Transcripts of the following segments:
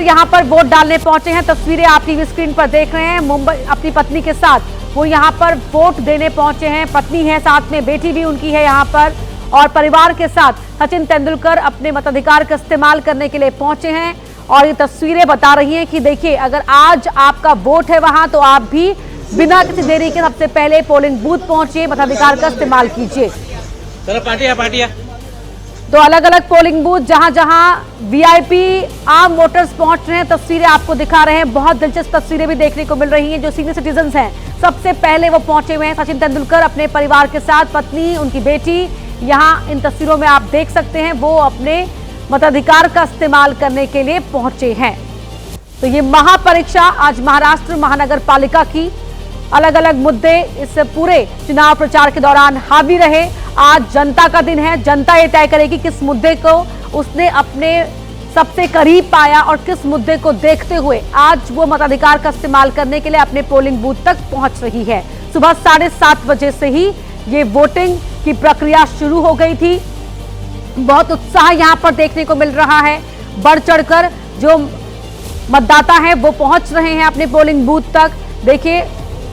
यहाँ पर वोट डालने पहुंचे हैं। तस्वीरें आप टीवी स्क्रीन पर देख रहे हैं। मुंबई अपनी पत्नी के साथ वो यहाँ पर वोट देने पहुंचे हैं। पत्नी है, साथ में बेटी भी उनकी है यहाँ पर, और परिवार के साथ सचिन तेंदुलकर अपने मताधिकार का इस्तेमाल करने के लिए पहुंचे हैं। और ये तस्वीरें बता रही हैं कि देखिए, अगर आज आपका वोट है वहां, तो आप भी बिना किसी देरी के सबसे पहले पोलिंग बूथ पहुंचिए, मताधिकार का इस्तेमाल कीजिए। तो अलग अलग पोलिंग बूथ जहां जहां वीआईपी आम वोटर्स पहुंच रहे हैं, तस्वीरें आपको दिखा रहे हैं। बहुत दिलचस्प तस्वीरें भी देखने को मिल रही हैं। जो सीनियर सिटीजन हैं, सबसे पहले वो पहुंचे हुए हैं सचिन तेंदुलकर अपने परिवार के साथ, पत्नी, उनकी बेटी। यहाँ इन तस्वीरों में आप देख सकते हैं वो अपने मताधिकार का इस्तेमाल करने के लिए पहुंचे हैं। तो ये महापरीक्षा आज महाराष्ट्र महानगर पालिका की, अलग अलग मुद्दे इस पूरे चुनाव प्रचार के दौरान हावी रहे। आज जनता का दिन है। जनता ये तय करेगी किस मुद्दे को उसने अपने सबसे करीब पाया और किस मुद्दे को देखते हुए आज वो मताधिकार का इस्तेमाल करने के लिए अपने पोलिंग बूथ तक पहुंच रही है। सुबह 7:30 बजे से ही ये वोटिंग की प्रक्रिया शुरू हो गई थी। बहुत उत्साह यहाँ पर देखने को मिल रहा है। बढ़ चढ़कर जो मतदाता हैं वो पहुंच रहे हैं अपने पोलिंग बूथ तक। देखिए,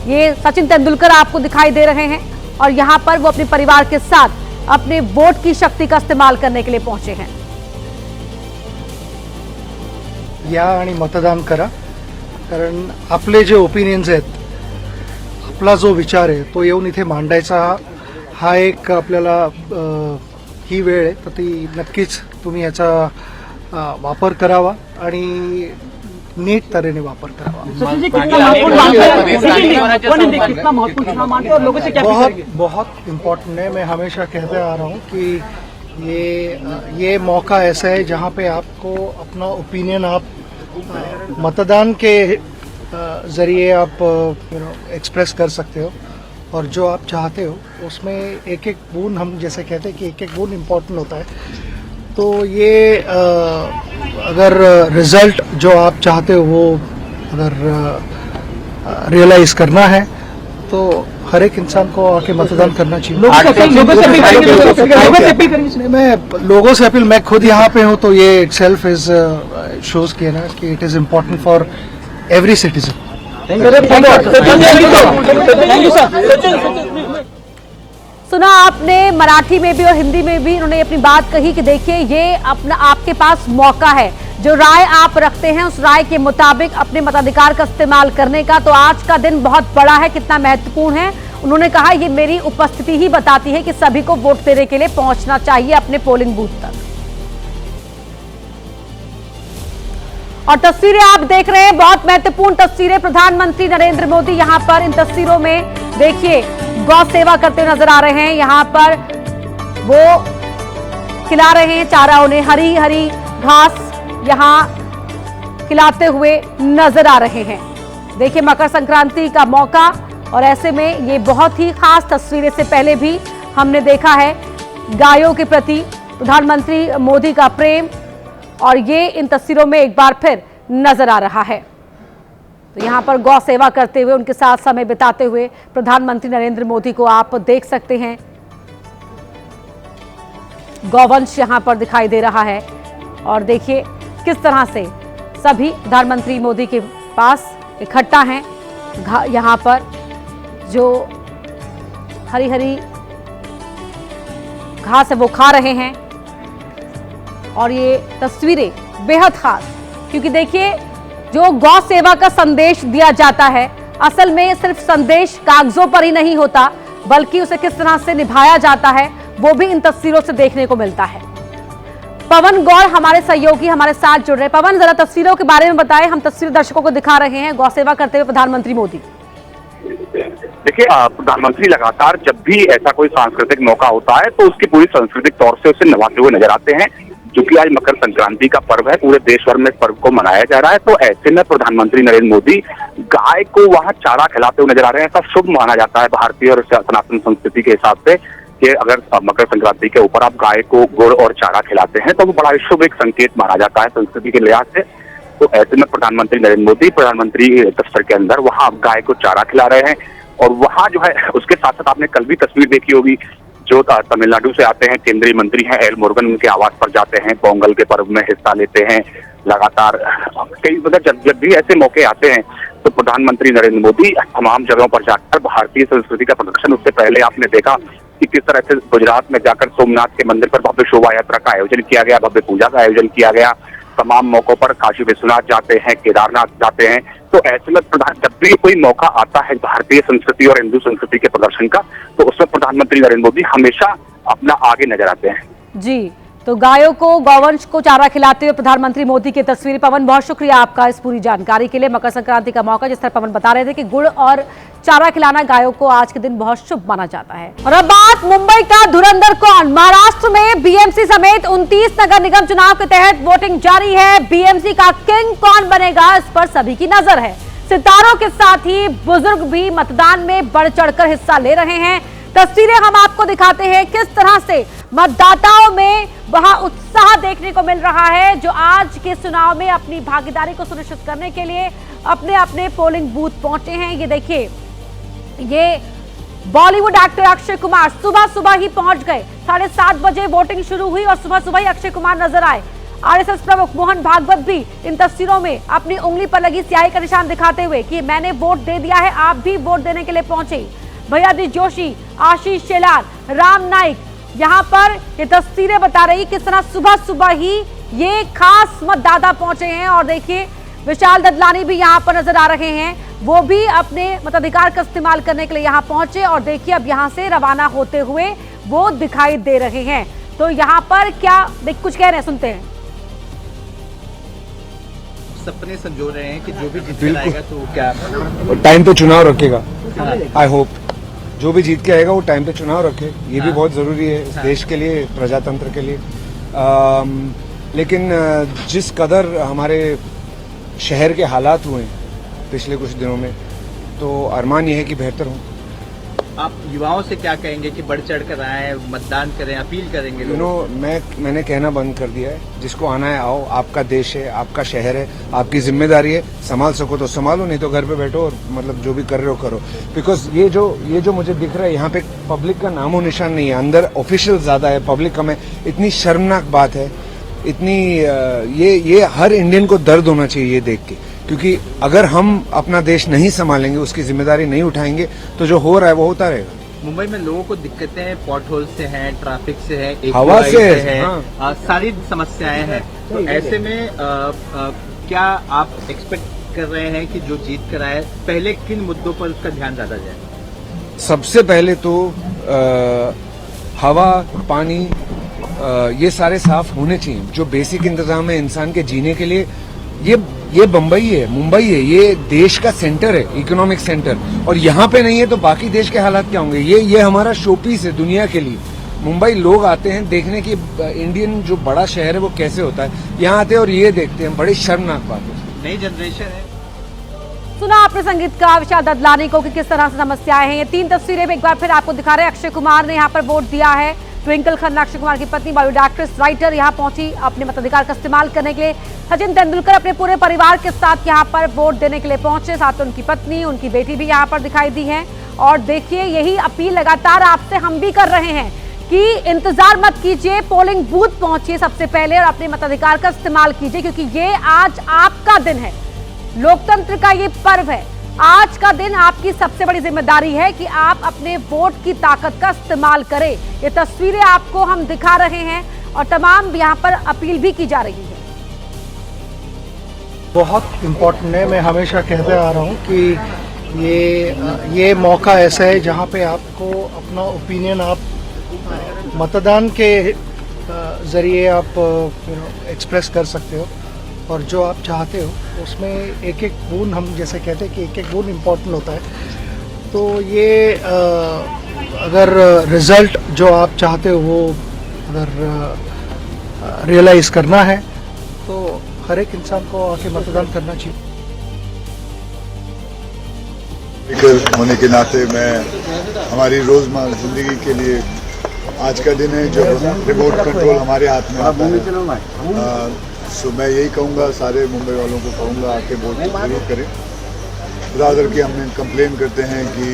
ये सचिन तेंदुलकर आपको दिखाई दे रहे हैं और यहाँ पर वो अपने परिवार के साथ अपने वोट की शक्ति का इस्तेमाल करने के लिए पहुंचे हैं। या आणि मतदान करा, कारण आपले जे ओपिनियन्स आहेत, आपला जो विचार आहे तो येऊन इथे मांडायचा हा एक आपल्याला ही वेळ आहे, तर ती नक्कीच तुम्ही याचा वापर करावा आणि नीट तरीने वापर करावा। बहुत इम्पोर्टेंट है। मैं हमेशा कहते आ रहा हूँ कि ये मौका ऐसा है जहाँ पे आपको अपना ओपिनियन आप मतदान के जरिए आप एक्सप्रेस कर सकते हो, और जो आप चाहते हो उसमें एक एक बूंद, हम जैसे कहते हैं कि एक एक बूंद इम्पोर्टेंट होता है। तो ये अगर रिजल्ट जो आप चाहते हो वो अगर रियलाइज करना है तो हर एक इंसान को आके मतदान करना चाहिए। मैं लोगों से अपील, मैं खुद यहाँ पे हूँ, तो ये इटसेल्फ इज शोज किया ना कि it is important for every citizen. सुना आपने, मराठी में भी और हिंदी में भी इन्होंने अपनी बात कही कि देखिए, ये अपना आपके पास मौका है, जो राय आप रखते हैं उस राय के मुताबिक अपने मताधिकार का इस्तेमाल करने का। तो आज का दिन बहुत बड़ा है, कितना महत्वपूर्ण है। उन्होंने कहा ये मेरी उपस्थिति ही बताती है कि सभी को वोट देने के लिए पहुंचना चाहिए अपने पोलिंग बूथ तक। और तस्वीरें आप देख रहे हैं, बहुत महत्वपूर्ण तस्वीरें। प्रधानमंत्री नरेंद्र मोदी यहाँ पर इन तस्वीरों में देखिए गौ सेवा करते हुए नजर आ रहे हैं। यहाँ पर वो खिला रहे हैं चारा, उन्हें हरी हरी घास यहाँ खिलाते हुए नजर आ रहे हैं। देखिए, मकर संक्रांति का मौका, और ऐसे में ये बहुत ही खास तस्वीरें से पहले भी हमने देखा है। गायों के प्रति प्रधानमंत्री मोदी का प्रेम, और ये इन तस्वीरों में एक बार फिर नजर आ रहा है। तो यहाँ पर गौ सेवा करते हुए, उनके साथ समय बिताते हुए प्रधानमंत्री नरेंद्र मोदी को आप देख सकते हैं। गौवंश यहाँ पर दिखाई दे रहा है, और देखिए किस तरह से सभी प्रधानमंत्री मोदी के पास इकट्ठा हैं। यहाँ पर जो हरी हरी घास है वो खा रहे हैं। और ये तस्वीरें बेहद खास, क्योंकि देखिए, जो गौ सेवा का संदेश दिया जाता है, असल में सिर्फ संदेश कागजों पर ही नहीं होता, बल्कि उसे किस तरह से निभाया जाता है वो भी इन तस्वीरों से देखने को मिलता है। पवन गौर हमारे सहयोगी हमारे साथ जुड़ रहे हैं। पवन, जरा तस्वीरों के बारे में बताएं। हम तस्वीर दर्शकों को दिखा रहे हैं गौ सेवा करते हुए प्रधानमंत्री मोदी। देखिए, प्रधानमंत्री लगातार जब भी ऐसा कोई सांस्कृतिक मौका होता है तो उसकी पूरी सांस्कृतिक तौर से उसे निभाते हुए नजर आते हैं। क्योंकि आज मकर संक्रांति का पर्व है, पूरे देश भर में इस पर्व को मनाया जा रहा है, तो ऐसे में प्रधानमंत्री नरेंद्र मोदी गाय को वहां चारा खिलाते हुए नजर आ रहे हैं। ऐसा शुभ माना जाता है भारतीय और सनातन संस्कृति के हिसाब से कि अगर मकर संक्रांति के ऊपर आप गाय को गुड़ और चारा खिलाते हैं तो वो बड़ा शुभ एक संकेत माना जाता है संस्कृति के लिहाज से। तो ऐसे में प्रधानमंत्री नरेंद्र मोदी प्रधानमंत्री दफ्तर के अंदर वहां गाय को चारा खिला रहे हैं। और वहां जो है, उसके साथ साथ आपने कल भी तस्वीर देखी होगी, जो तमिलनाडु से आते हैं केंद्रीय मंत्री हैं एल मुरुगन, उनके आवास पर जाते हैं, पोंगल के पर्व में हिस्सा लेते हैं, लगातार कई मतलब जब भी ऐसे मौके आते हैं तो प्रधानमंत्री नरेंद्र मोदी तमाम जगहों पर जाकर भारतीय संस्कृति का प्रदर्शन, उससे पहले आपने देखा कि किस तरह से गुजरात में जाकर सोमनाथ के मंदिर पर भव्य शोभा यात्रा का आयोजन किया गया, भव्य पूजा का आयोजन किया गया। तमाम मौकों पर काशी विश्वनाथ जाते हैं, केदारनाथ जाते हैं। तो ऐसे में जब भी कोई मौका आता है भारतीय संस्कृति और हिंदू संस्कृति के प्रदर्शन का, तो उसमें प्रधानमंत्री नरेंद्र मोदी हमेशा अपना आगे नजर आते हैं। जी, तो गायों को, गौवंश को चारा खिलाते हुए प्रधानमंत्री मोदी की तस्वीर। पवन, बहुत शुक्रिया आपका इस पूरी जानकारी के लिए। मकर संक्रांति का मौका, जिस तरह पवन बता रहे थे कि गुड़ और चारा खिलाना गायों को आज के दिन बहुत शुभ माना जाता है। और अब बात मुंबई का धुरंधर कौन। महाराष्ट्र में बीएमसी समेत 29 नगर निगम चुनाव के तहत वोटिंग जारी है। बीएमसी का किंग कौन बनेगा, इस पर सभी की नजर है। सितारों के साथ ही बुजुर्ग भी मतदान में बढ़ चढ़कर हिस्सा ले रहे हैं। तस्वीरें हम आपको दिखाते हैं किस तरह से मतदाताओं में वह उत्साह देखने को मिल रहा है, जो आज के चुनाव में अपनी भागीदारी को सुनिश्चित करने के लिए अपने अपने पोलिंग बूथ पहुंचे हैं। ये देखिए, ये बॉलीवुड एक्टर अक्षय कुमार सुबह सुबह ही पहुंच गए। 7:30 बजे वोटिंग शुरू हुई और सुबह सुबह ही अक्षय कुमार नजर आए। आरएसएस प्रमुख मोहन भागवत भी इन तस्वीरों में अपनी उंगली पर लगी स्याही का निशान दिखाते हुए कि मैंने वोट दे दिया है, आप भी वोट देने के लिए पहुंचे। भैयाजी जोशी, आशीष शेलार, राम नाइक, यहाँ पर ये तस्वीरें बता रही किस तरह सुबह सुबह ही ये खास मतदाता पहुंचे हैं। और देखिए, विशाल ददलानी भी यहाँ पर नजर आ रहे हैं, वो भी अपने मताधिकार का इस्तेमाल करने के लिए यहाँ पहुंचे। और देखिए, अब यहाँ से रवाना होते हुए वो दिखाई दे रहे हैं। तो यहाँ पर क्या कुछ कह रहे हैं, सुनते हैं। सपने संजो रहे हैं कि जो भी जीत आएगा तो क्या टाइम पे चुनाव रखेगा। आई होप जो भी जीत के आएगा वो टाइम पे चुनाव रखे, ये भी बहुत जरूरी है इस देश के लिए, प्रजातंत्र के लिए। लेकिन जिस कदर हमारे शहर के हालात हुए पिछले कुछ दिनों में, तो अरमान ये है कि बेहतर हो। आप युवाओं से क्या कहेंगे कि बढ़ चढ़ कर आए, मतदान करें, अपील करेंगे? मैंने कहना बंद कर दिया है, जिसको आना है आओ, आपका देश है, आपका शहर है, आपकी जिम्मेदारी है, संभाल सको तो संभालो, नहीं तो घर पे बैठो और मतलब जो भी कर रहे हो करो। बिकॉज ये जो मुझे दिख रहा है यहाँ पे पब्लिक का नामो निशान नहीं है, अंदर ऑफिशियल ज्यादा है, पब्लिक कम है। इतनी शर्मनाक बात है, इतनी ये हर इंडियन को दर्द होना चाहिए ये देख के, क्योंकि अगर हम अपना देश नहीं संभालेंगे, उसकी जिम्मेदारी नहीं उठाएंगे, तो जो हो रहा है वो होता रहेगा। मुंबई में लोगों को दिक्कतें पॉट होल से हैं, ट्रैफिक से है, हवा से है, हाँ। सारी समस्याएं हैं। तो ऐसे में क्या आप एक्सपेक्ट कर रहे हैं कि जो जीत कर आए, पहले किन मुद्दों पर उसका ध्यान ज्यादा जाए? सबसे पहले तो हवा, पानी, ये सारे साफ होने चाहिए। जो बेसिक इंतजाम है इंसान के जीने के लिए, ये बम्बई है, मुंबई है, ये देश का सेंटर है, इकोनॉमिक सेंटर, और यहाँ पे नहीं है तो बाकी देश के हालात क्या होंगे? ये हमारा शोपीस है दुनिया के लिए। मुंबई लोग आते हैं देखने की इंडियन जो बड़ा शहर है वो कैसे होता है, यहाँ आते हैं और ये देखते हैं। बड़ी शर्मनाक बात है। नई जनरेशन है। सुना आपने संगीतकार विशाल ददलानी को कि किस तरह से समस्याएं हैं। ये 3 तस्वीरें एक बार फिर आपको दिखा रहे हैं। अक्षय कुमार ने यहाँ पर वोट दिया है। ट्विंकल खन्ना, अक्षय कुमार की पत्नी, बॉलीवुड एक्ट्रेस, राइटर, यहाँ पहुंची अपने मताधिकार का इस्तेमाल करने के लिए। सचिन तेंदुलकर अपने पूरे परिवार के साथ यहाँ पर वोट देने के लिए पहुंचे, साथ में उनकी पत्नी, उनकी बेटी भी यहाँ पर दिखाई दी है। और देखिए, यही अपील लगातार आपसे हम भी कर रहे हैं कि इंतजार मत कीजिए, पोलिंग बूथ पहुंचिए सबसे पहले और अपने मताधिकार का इस्तेमाल कीजिए, क्योंकि ये आज आपका दिन है, लोकतंत्र का ये पर्व है। आज का दिन आपकी सबसे बड़ी जिम्मेदारी है कि आप अपने वोट की ताकत का इस्तेमाल करें। ये तस्वीरें आपको हम दिखा रहे हैं और तमाम यहाँ पर अपील भी की जा रही है। बहुत इम्पोर्टेंट है। मैं हमेशा कहते आ रहा हूँ कि ये मौका ऐसा है जहाँ पे आपको अपना ओपिनियन आप मतदान के ज़रिए आप एक्सप्रेस कर सकते हो, और जो आप चाहते हो उसमें एक एक बूंद, हम जैसे कहते हैं कि एक एक बूंद इम्पोर्टेंट होता है। तो ये अगर रिज़ल्ट जो आप चाहते हो वो अगर रियलाइज़ करना है तो हर एक इंसान को आके मतदान करना चाहिए। स्पीकर होने के नाते मैं हमारी रोज़मर्रा ज़िंदगी के लिए आज का दिन है जब रिमोट कंट्रोल हमारे हाथ में आता है। सो मैं यही कहूँगा, सारे मुंबई वालों को कहूँगा आके वोट जरूर करें। ज़्यादातर कि हम कंप्लेन करते हैं कि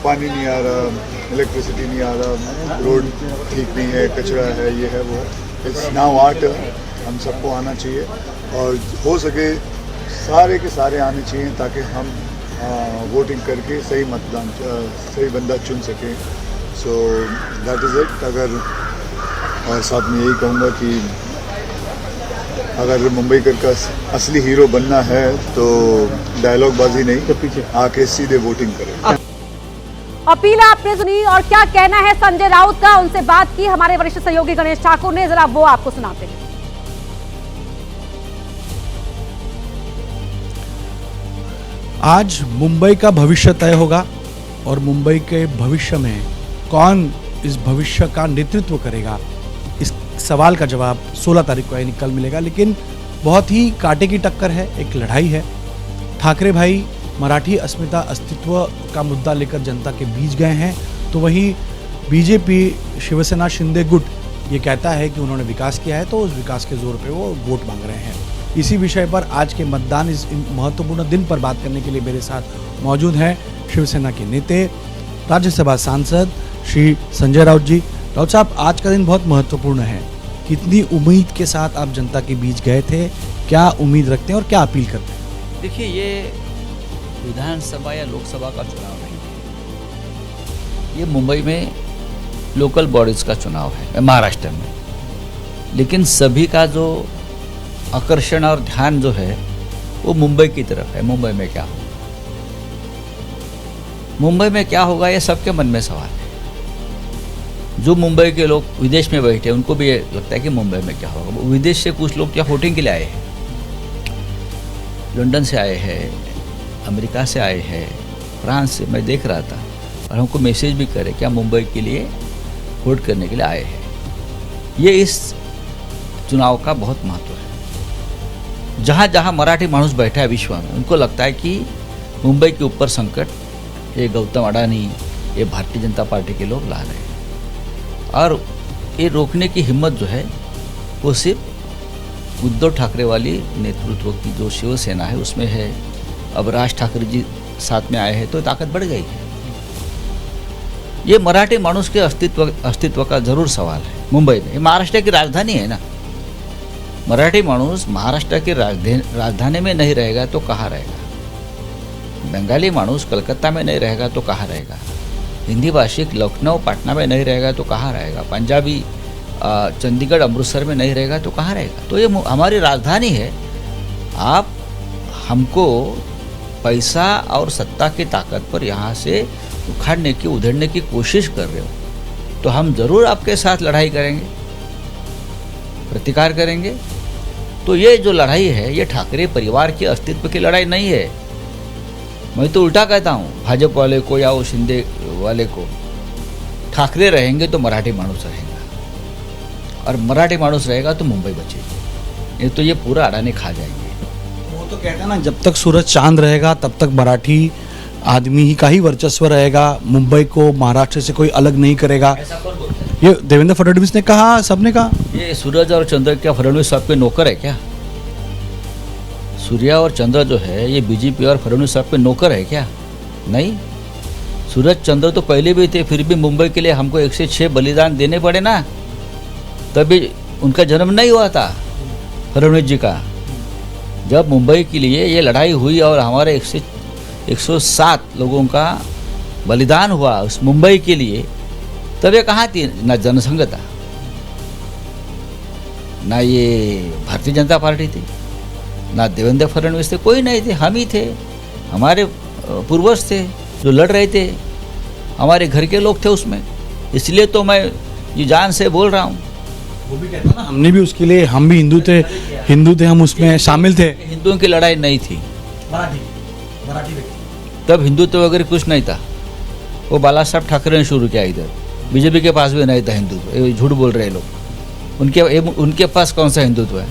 पानी नहीं आ रहा, इलेक्ट्रिसिटी नहीं आ रहा, रोड ठीक नहीं है, कचरा है, ये है वो। इट्स नाउ आवर टर्न हम सबको आना चाहिए और हो सके सारे के सारे आने चाहिए ताकि हम वोटिंग करके सही मतदान सही बंदा चुन सकें। So that is it. अगर और साथ में यही कहूँगा कि अगर मुंबईकर का असली हीरो बनना है तो डायलॉग बाजी नहीं, आके सीधे वोटिंग करें। अपील आपने सुनी और क्या कहना है संजय राउत का, उनसे बात की हमारे वरिष्ठ सहयोगी गणेश ठाकुर ने, जरा वो आपको सुनाते हैं। आज मुंबई का भविष्य तय होगा और मुंबई के भविष्य में कौन इस भविष्य का नेतृत्व करेगा, इस सवाल का जवाब 16 तारीख को यानी कल मिलेगा। लेकिन बहुत ही कांटे की टक्कर है, एक लड़ाई है। ठाकरे भाई मराठी अस्मिता अस्तित्व का मुद्दा लेकर जनता के बीच गए हैं, तो वहीं बीजेपी शिवसेना शिंदे गुट ये कहता है कि उन्होंने विकास किया है, तो उस विकास के जोर पे वो वोट मांग रहे हैं। इसी विषय पर आज के मतदान इस महत्वपूर्ण दिन पर बात करने के लिए मेरे साथ मौजूद हैं शिवसेना के नेता राज्यसभा सांसद श्री संजय राउत जी। राउत साहब, आज का दिन बहुत महत्वपूर्ण है, कितनी उम्मीद के साथ आप जनता के बीच गए थे, क्या उम्मीद रखते हैं और क्या अपील करते हैं? देखिए, ये विधानसभा या लोकसभा का चुनाव नहीं है, ये मुंबई में लोकल बॉडीज का चुनाव है, महाराष्ट्र में। लेकिन सभी का जो आकर्षण और ध्यान जो है वो मुंबई की तरफ है। मुंबई में क्या होगा, मुंबई में क्या होगा, ये सबके मन में सवाल है। जो मुंबई के लोग विदेश में बैठे उनको भी ये लगता है कि मुंबई में क्या होगा। विदेश से कुछ लोग क्या वोटिंग के लिए आए हैं, लंदन से आए हैं, अमेरिका से आए हैं, फ्रांस से, मैं देख रहा था, और हमको मैसेज भी करे क्या मुंबई के लिए वोट करने के लिए आए हैं। ये इस चुनाव का बहुत महत्व है। जहाँ जहाँ मराठी मानुस बैठा है विश्व में, उनको लगता है कि मुंबई के ऊपर संकट ये गौतम अडानी, ये भारतीय जनता पार्टी के लोग ला रहे हैं, और ये रोकने की हिम्मत जो है वो सिर्फ उद्धव ठाकरे वाली नेतृत्व की जो शिवसेना है उसमें है। अब राज ठाकरे जी साथ में आए हैं तो ताकत बढ़ गई है। ये मराठी मानुस के अस्तित्व का जरूर सवाल है मुंबई में। ये महाराष्ट्र की राजधानी है ना, मराठी मानुस महाराष्ट्र की राजधानी में नहीं रहेगा तो कहाँ रहेगा, बंगाली मानुस कलकत्ता में नहीं रहेगा तो कहाँ रहेगा, हिंदी भाषिक लखनऊ पटना में नहीं रहेगा तो कहाँ रहेगा, पंजाबी चंडीगढ़ अमृतसर में नहीं रहेगा तो कहाँ रहेगा। तो ये हमारी राजधानी है। आप हमको पैसा और सत्ता की ताकत पर यहाँ से उखाड़ने की, उधेड़ने की कोशिश कर रहे हो, तो हम जरूर आपके साथ लड़ाई करेंगे, प्रतिकार करेंगे। तो ये जो लड़ाई है ये ठाकरे परिवार के अस्तित्व की लड़ाई नहीं है। मैं तो उल्टा कहता हूँ भाजपा वाले को या वो शिंदे वाले को, ठाकरे रहेंगे तो मराठी मानुस रहेगा, और मराठी मानुस रहेगा तो मुंबई बचेगी। ये तो ये पूरा अडानी खा जाएंगे। वो तो कहते हैं ना, जब तक सूरज चांद रहेगा तब तक मराठी आदमी ही का ही वर्चस्व रहेगा, मुंबई को महाराष्ट्र से कोई अलग नहीं करेगा। ऐसा कौन बोलता है? ये देवेंद्र फडणवीस ने कहा, सबने कहा। ये सूरज और चंद्र क्या फडणवीस साहब के नौकर है क्या? सूर्य और चंद्र जो है ये बीजेपी और फडणवीस साहब के नौकर है क्या? नहीं, सूरज चंद्र तो पहले भी थे, फिर भी मुंबई के लिए हमको 106 बलिदान देने पड़े ना, तभी उनका जन्म नहीं हुआ था फडणवीस जी का। जब मुंबई के लिए ये लड़ाई हुई और हमारे 107 लोगों का बलिदान हुआ उस मुंबई के लिए, तब ये कहाँ थी ना जनसंघ था, ना ये भारतीय जनता पार्टी थी, ना देवेंद्र फडणवीस थे, कोई नहीं थे। हम ही थे, हमारे पूर्वज थे जो लड़ रहे थे, हमारे घर के लोग थे उसमें। इसलिए तो मैं ये जान से बोल रहा हूँ। वो भी कहता ना, हमने भी उसके लिए, हम भी हिंदू थे, हम उसमें शामिल थे। हिंदुओं की लड़ाई नहीं थी, मराठी तब हिंदुत्व वगैरह कुछ नहीं था। वो बाला साहब ठाकरे ने शुरू किया, इधर बीजेपी के पास भी नहीं था हिंदुत्व। ये झूठ बोल रहे लोग, उनके पास कौन सा हिंदुत्व है?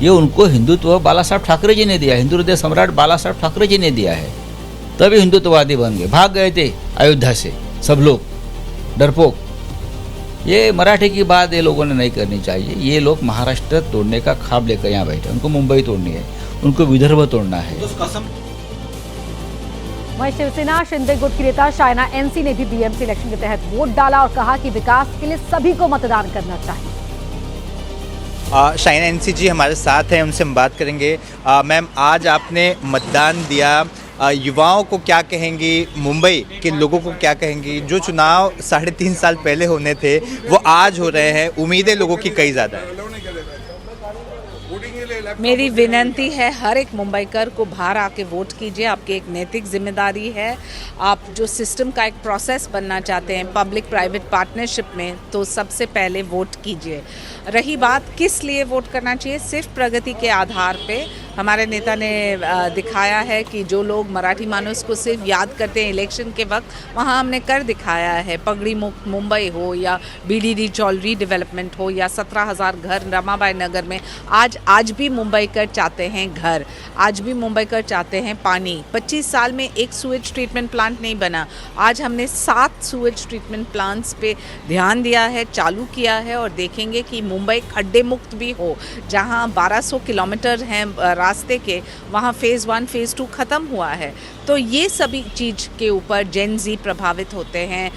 ये उनको हिंदुत्व बाला साहब ठाकरे जी ने दिया, हिंदू हृदय सम्राट बाला साहब ठाकरे जी ने दिया है, तभी हिंदुत्ववादी बन गए। भाग गए थे अयोध्या से सब लोग, डरपोक। ये मराठी की बात ये लोगों ने नहीं करनी चाहिए। ये लोग महाराष्ट्र तोड़ने का ख्वाब लेकर यहाँ बैठे, उनको मुंबई तोड़नी है, उनको विदर्भ तोड़ना है। वहीं शिवसेना शिंदे गुट की नेता शायना एनसी ने भी बीएमसी इलेक्शन के तहत वोट डाला और कहा कि विकास के लिए सभी को मतदान करना चाहिए। शाइना एनसी जी हमारे साथ हैं, उनसे हम बात करेंगे। मैम, आज आपने मतदान दिया, युवाओं को क्या कहेंगी, मुंबई के लोगों को क्या कहेंगी? जो चुनाव 3.5 साल पहले होने थे वो आज हो रहे हैं, उम्मीदें लोगों की कई ज़्यादा है। मेरी विनती है हर एक मुंबईकर को बाहर आके वोट कीजिए। आपकी एक नैतिक जिम्मेदारी है। आप जो सिस्टम का एक प्रोसेस बनना चाहते हैं पब्लिक प्राइवेट पार्टनरशिप में, तो सबसे पहले वोट कीजिए। रही बात किस लिए वोट करना चाहिए, सिर्फ प्रगति के आधार पे हमारे नेता ने दिखाया है कि जो लोग मराठी मानुस को सिर्फ याद करते हैं इलेक्शन के वक्त, वहाँ हमने कर दिखाया है। पगड़ी मुक्त मुंबई हो या BDD चौलरी डेवलपमेंट हो या 17,000 घर रमाबाई नगर में, आज भी मुंबईकर चाहते हैं घर, आज भी मुंबईकर चाहते हैं पानी। 25 साल में एक सूएज ट्रीटमेंट प्लांट नहीं बना, आज हमने 7 सूएज ट्रीटमेंट प्लांट्स पे ध्यान दिया है, चालू किया है, और देखेंगे कि मुंबई खड्डे मुक्त भी हो। जहाँ 1200 किलोमीटर हैं रास्ते के, वहाँ फेज़ 1 फेज़ 2 ख़त्म हुआ है। तो ये सभी चीज़ के ऊपर जेन ज़ी प्रभावित होते हैं।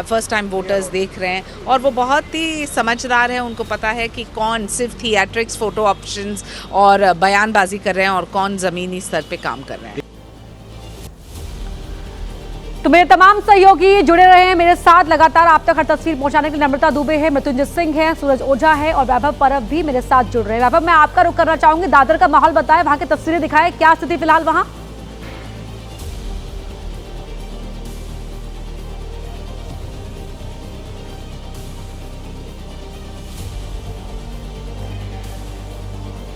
फर्स्ट टाइम वोटर्स देख रहे हैं और वो बहुत ही समझदार हैं। उनको पता है कि कौन सिर्फ थिएट्रिक्स, फ़ोटो ऑप्शंस और बयानबाजी कर रहे हैं और कौन ज़मीनी स्तर पे काम कर रहे हैं। तो मेरे तमाम सहयोगी जुड़े रहे हैं मेरे साथ लगातार आप तक हर तस्वीर पहुंचाने के लिए। नम्रता दुबे है, मृत्युंजय सिंह है, सूरज ओझा है और वैभव परब भी मेरे साथ जुड़ रहे हैं। वैभव, मैं आपका रुख करना चाहूंगी, दादर का माहौल बताएं, वहां की तस्वीरें दिखाएं, क्या स्थिति फिलहाल वहां?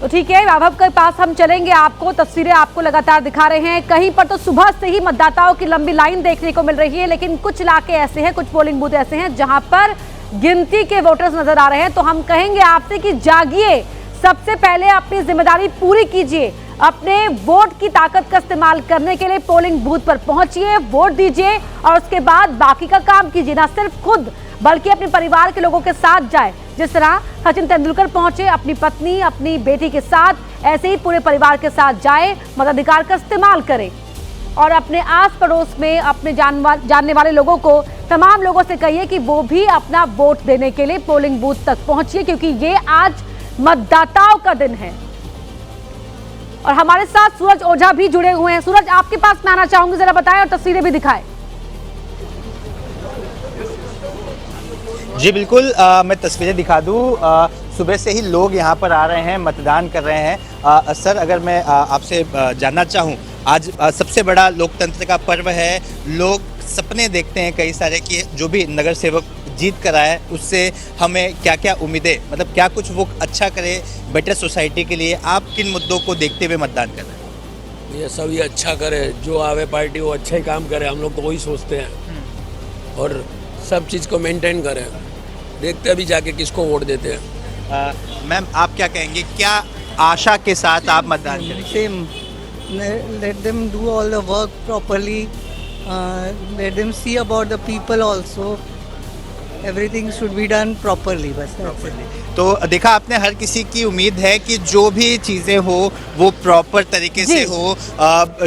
तो ठीक है, वैभव के पास हम चलेंगे, आपको तस्वीरें आपको लगातार दिखा रहे हैं। कहीं पर तो सुबह से ही मतदाताओं की लंबी लाइन देखने को मिल रही है, लेकिन कुछ इलाके ऐसे हैं, कुछ पोलिंग बूथ ऐसे हैं जहां पर गिनती के वोटर्स नजर आ रहे हैं। तो हम कहेंगे आपसे कि जागिए, सबसे पहले अपनी जिम्मेदारी पूरी कीजिए, अपने वोट की ताकत का इस्तेमाल करने के लिए पोलिंग बूथ पर पहुंचिए, वोट दीजिए और उसके बाद बाकी का काम कीजिए। ना सिर्फ खुद बल्कि अपने परिवार के लोगों के साथ जाए, जिस तरह सचिन तेंदुलकर पहुंचे अपनी पत्नी, अपनी बेटी के साथ, ऐसे ही पूरे परिवार के साथ जाए, मताधिकार का इस्तेमाल करें और अपने आस पड़ोस में अपने जानने वाले लोगों को, तमाम लोगों से कहिए कि वो भी अपना वोट देने के लिए पोलिंग बूथ तक पहुंचिए, क्योंकि ये आज मतदाताओं का दिन है। और हमारे साथ सूरज ओझा भी जुड़े हुए हैं। सूरज, आपके पास मैं आना चाहूंगी, जरा बताएं और तस्वीरें भी दिखाएं। जी बिल्कुल, मैं तस्वीरें दिखा दूँ। सुबह से ही लोग यहाँ पर आ रहे हैं, मतदान कर रहे हैं। सर, अगर मैं आपसे जानना चाहूँ, आज सबसे बड़ा लोकतंत्र का पर्व है, लोग सपने देखते हैं कई सारे कि जो भी नगर सेवक जीत कर आए उससे हमें क्या क्या उम्मीदें, मतलब क्या कुछ वो अच्छा करे बेटर सोसाइटी के लिए। आप किन मुद्दों को देखते हुए मतदान कर रहे हैं? ये सब ये अच्छा करे, जो आवे पार्टी वो अच्छा ही काम करे, हम लोग तो वही सोचते हैं और सब चीज़ को मेंटेन करें। देखते अभी जाके किसको वोट देते हैं। मैम, आप क्या कहेंगे, क्या आशा के साथ आप मतदान करेंगे? Same, let them do all the work properly, let them see about the people also, everything should be done properly, बस तो देखा आपने, हर किसी की उम्मीद है कि जो भी चीज़ें हो वो प्रॉपर तरीके से हो।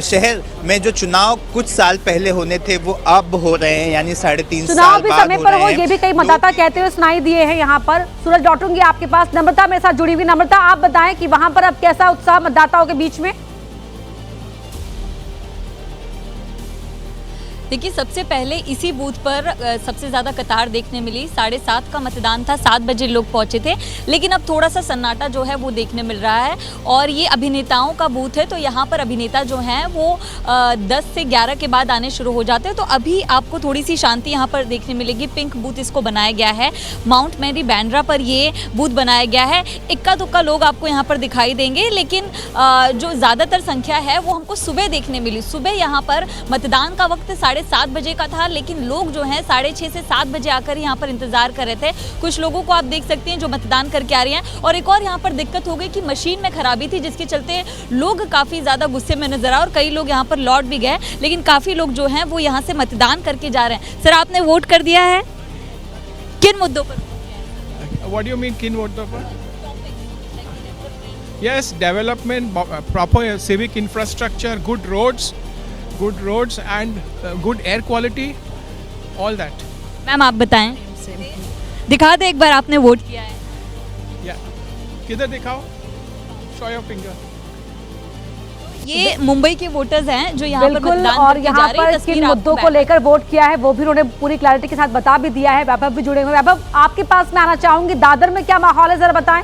शहर में जो चुनाव कुछ साल पहले होने थे वो अब हो रहे हैं, यानी 3.5 साल भी बाद समय पर हो, ये भी कई मतदाता कहते हुए सुनाई दिए हैं यहाँ पर। सूरज, लौटूंगी आपके पास। नम्रता मेरे साथ जुड़ी हुई। नम्रता, आप बताएं कि वहां पर अब कैसा उत्साह मतदाताओं के बीच में? देखिए, सबसे पहले इसी बूथ पर सबसे ज़्यादा कतार देखने मिली। 7:30 का मतदान था, 7 बजे लोग पहुंचे थे, लेकिन अब थोड़ा सा सन्नाटा जो है वो देखने मिल रहा है। और ये अभिनेताओं का बूथ है, तो यहाँ पर अभिनेता जो हैं वो 10 से 11 के बाद आने शुरू हो जाते हैं। तो अभी आपको थोड़ी सी शांति यहाँ पर देखने मिलेगी। पिंक बूथ इसको बनाया गया है, माउंट मैरी बैंड्रा पर ये बूथ बनाया गया है। इक्का दुक्का लोग आपको यहाँ पर दिखाई देंगे, लेकिन जो ज़्यादातर संख्या है वो हमको सुबह देखने मिली। सुबह यहाँ पर मतदान का वक्त 7:30 बजे का था, लेकिन लोग जो हैं 6:30 से 7 बजे आकर यहाँ पर इंतजार कर रहे थे। कुछ लोगों को आप देख सकते हैं जो मतदान करके आ रहे हैं। और एक और यहाँ पर दिक्कत हो गई कि मशीन में खराबी थी, जिसके चलते लोग काफ़ी ज़्यादा गुस्से में नजर आए और कई लोग यहाँ पर लौट भी गए, लेकिन काफ़ी लोग जो हैं वो यहाँ से मतदान करके जा रहे हैं। सर, आपने वोट कर दिया है, किन मुद्दों पर? What do you mean, किन मुद्दों पर? Yes, development, proper civic infrastructure, good roads and good air quality, all that. Ma'am, आप बताएं, दिखा दे एक बार आपने वोट किया है। किधर दिखाओ, शो योर फिंगर। ये मुंबई के वोटर्स हैं जो यहाँ पर बिल्कुल, मतदान और करके यहाँ जा रहे हैं। पर तस्वीर किन आपको मुद्दों को बैक- लेकर वोट किया है वो भी उन्होंने पूरी क्लैरिटी के साथ बता भी दिया है। वैभव भी जुड़े हुए हैं। वैभव, आपके पास मैं आना चाहूंगी, दादर में क्या माहौल है, जरा बताएं।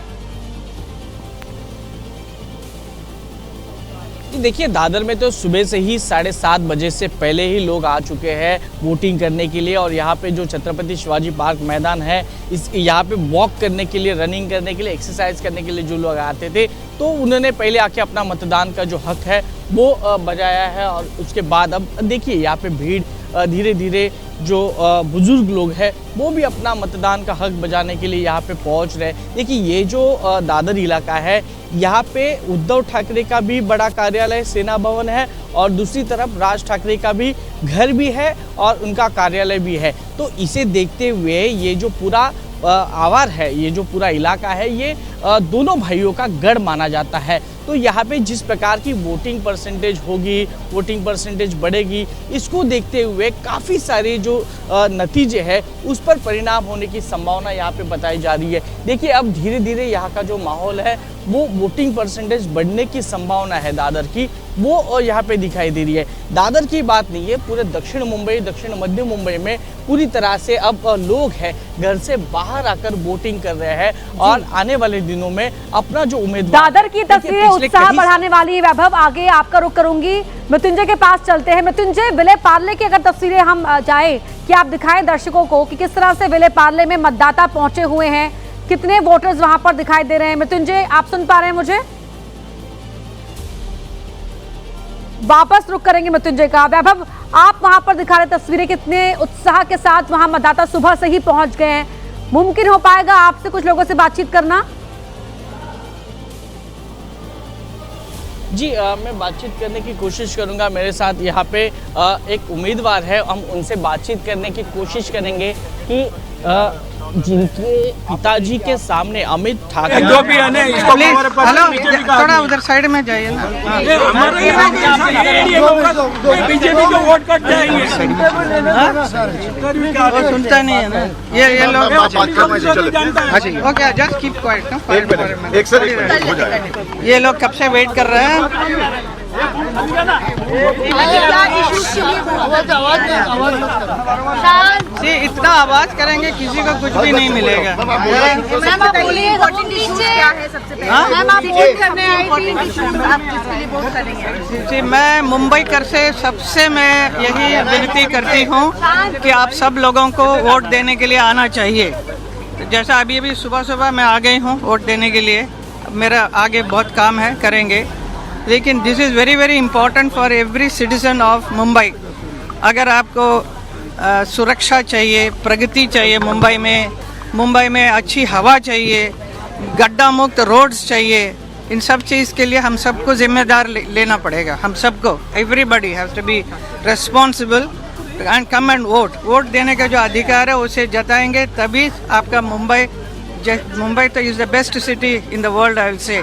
देखिए, दादर में तो सुबह से ही 7:30 बजे से पहले ही लोग आ चुके हैं वोटिंग करने के लिए। और यहाँ पे जो छत्रपति शिवाजी पार्क मैदान है, इस यहाँ पे वॉक करने के लिए, रनिंग करने के लिए, एक्सरसाइज करने के लिए जो लोग आते थे, तो उन्होंने पहले आके अपना मतदान का जो हक है वो बजाया है। और उसके बाद अब देखिए यहाँ पे भीड़ धीरे धीरे जो बुजुर्ग लोग हैं वो भी अपना मतदान का हक बजाने के लिए यहाँ पे पहुँच रहे हैं। देखिए, ये जो दादर इलाका है, यहाँ पे उद्धव ठाकरे का भी बड़ा कार्यालय सेना भवन है और दूसरी तरफ राज ठाकरे का भी घर भी है और उनका कार्यालय भी है। तो इसे देखते हुए ये जो पूरा आवार है, ये जो पूरा इलाका है, ये दोनों भाइयों का गढ़ माना जाता है। तो यहाँ पे जिस प्रकार की वोटिंग परसेंटेज होगी, वोटिंग परसेंटेज बढ़ेगी, इसको देखते हुए काफ़ी सारे जो नतीजे हैं उस पर परिणाम होने की संभावना यहाँ पे बताई जा रही है। देखिए, अब धीरे धीरे यहाँ का जो माहौल है वो वोटिंग परसेंटेज बढ़ने की संभावना है दादर की, वो यहाँ पे दिखाई दे रही है। दादर की बात नहीं है, पूरे दक्षिण मुंबई, दक्षिण मध्य मुंबई में पूरी तरह से अब लोग हैं घर से बाहर आकर वोटिंग कर रहे हैं और आने वाले दिनों में अपना जो उम्मीदवार, दादर की तस्वीरें उत्साह बढ़ाने वाली है। वैभव, आगे आपका रुख करूंगी, मृत्युंजय के पास चलते हैं। मृत्युंजय, विले पार्ले की अगर तस्वीरें हम जाए कि आप दिखाएं दर्शकों को कि किस तरह से विले पार्ले में मतदाता पहुंचे हुए हैं, कितने वोटर्स वहां पर दिखाई दे रहे हैं। मृत्युंजय, आप सुन पा रहे हैं मुझे? वापस रुख करेंगे मृत्युंजय का। वैभव, आप वहां पर दिखा रहे तस्वीरें, कितने उत्साह के साथ वहां मतदाता सुबह से ही पहुंच गए हैं। मुमकिन हो पाएगा आपसे कुछ लोगों से बातचीत करना? जी, मैं बातचीत करने की कोशिश करूंगा। मेरे साथ यहाँ पे एक उम्मीदवार है, हम उनसे बातचीत करने की कोशिश करेंगे कि जिनके पिताजी के सामने अमित ठाकरे जो भी है ना, इसको हेलो, थोड़ा उधर साइड में जाइए ना। बीजेपी को वोट कट जाएंगे, सुनता नहीं है ना ये लोग। Okay, just keep quiet. एक सेकंड हो जाएगा। ये लोग कब से वेट कर रहे हैं। जी, इतना आवाज करेंगे किसी को कुछ भी नहीं मिलेगा। जी, मैं मुंबई कर से सबसे मैं यही विनती करती हूँ कि आप सब लोगों को वोट देने के लिए आना चाहिए। तो जैसा अभी सुबह सुबह मैं आ गई हूँ वोट देने के लिए, मेरा आगे बहुत काम है, करेंगे। लेकिन this is very very important for every citizen of Mumbai. अगर आपको सुरक्षा चाहिए, प्रगति चाहिए मुंबई में अच्छी हवा चाहिए, गड्ढा मुक्त रोड्स चाहिए, इन सब चीज़ के लिए हम सबको जिम्मेदार लेना पड़ेगा। हम सबको, everybody has to be responsible and come and vote देने का जो अधिकार है उसे जताएंगे, तभी आपका मुंबई तो is the best city in the world, I will say.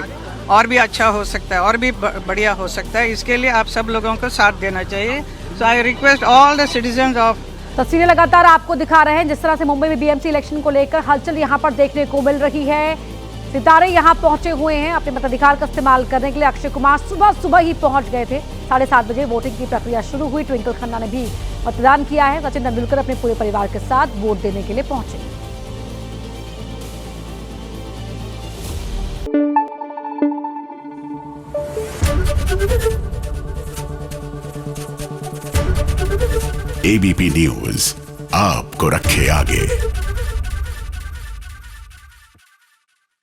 और भी अच्छा हो सकता है, और भी बढ़िया हो सकता है। इसके लिए आप सब लोगों को साथ देना चाहिए। So I request all the citizens of. तस्वीरें लगातार आपको दिखा रहे हैं जिस तरह से मुंबई में बीएमसी इलेक्शन को लेकर हलचल यहां पर देखने को मिल रही है। सितारे यहां पहुंचे हुए हैं अपने मताधिकार का इस्तेमाल करने के लिए। अक्षय कुमार सुबह ही पहुंच गए थे। 7:30 बजे वोटिंग की प्रक्रिया शुरू हुई। ट्विंकल खन्ना ने भी मतदान किया है। सचिन तेंदुलकर अपने पूरे परिवार के साथ वोट देने के लिए पहुंचे। एबीपी न्यूज आपको रखे आगे।